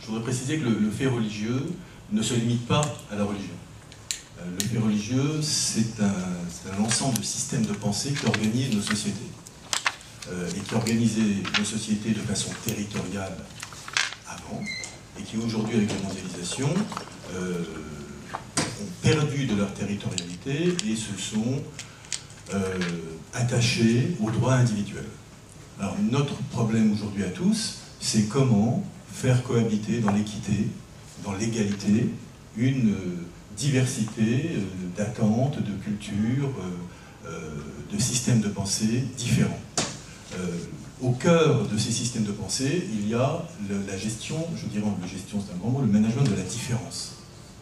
voudrais préciser que le fait religieux ne se limite pas à la religion. Le fait religieux, c'est un ensemble de systèmes de pensée qui organisent nos sociétés. Et qui organisaient nos sociétés de façon territoriale avant, et qui aujourd'hui, avec la mondialisation, ont perdu de leur territorialité et se sont attachés aux droits individuels. Alors notre problème aujourd'hui à tous, c'est comment faire cohabiter dans l'équité, dans l'égalité, une diversité d'attentes, de cultures, de systèmes de pensée différents. Au cœur de ces systèmes de pensée, il y a la gestion, je dirais la gestion c'est un grand mot, le management de la différence.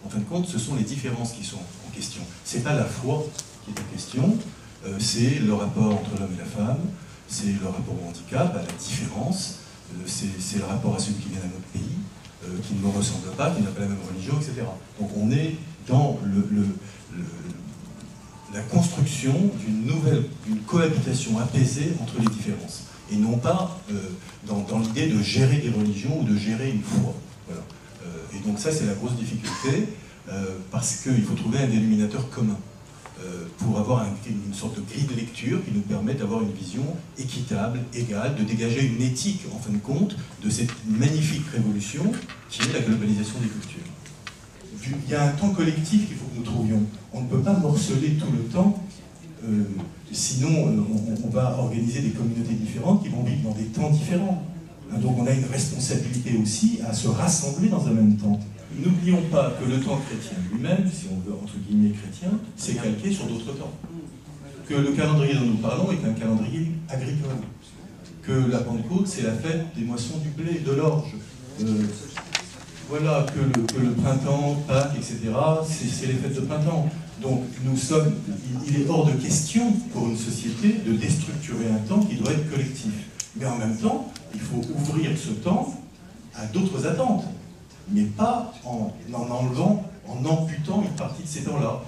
En fin de compte, ce sont les différences qui sont en question. C'est pas la foi qui est en question, c'est le rapport entre l'homme et la femme, c'est le rapport au handicap, à la différence, c'est le rapport à celui qui vient d'un autre pays, qui ne me ressemble pas, qui n'a pas la même religion, etc. Donc on est dans la construction d'une cohabitation apaisée entre les différences, et non pas dans l'idée de gérer des religions ou de gérer une foi. Voilà. Et donc ça, c'est la grosse difficulté, parce qu'il faut trouver un dénominateur commun pour avoir une sorte de grille de lecture qui nous permet d'avoir une vision équitable, égale, de dégager une éthique, en fin de compte, de cette magnifique révolution qui est la globalisation des cultures. Il y a un temps collectif qu'il faut que nous trouvions. On ne peut pas morceler tout le temps, sinon on va organiser des communautés différentes qui vont vivre dans des temps différents. Donc on a une responsabilité aussi à se rassembler dans un même temps. N'oublions pas que le temps chrétien lui-même, si on veut entre guillemets chrétien, c'est calqué sur d'autres temps. Que le calendrier dont nous parlons est un calendrier agricole. Que la Pentecôte, c'est la fête des moissons du blé, de l'orge. Voilà, que le printemps, Pâques, etc., c'est les fêtes de printemps. Donc il est hors de question pour une société de déstructurer un temps qui doit être collectif. Mais en même temps, il faut ouvrir ce temps à d'autres attentes, mais pas en enlevant, en amputant une partie de ces temps-là.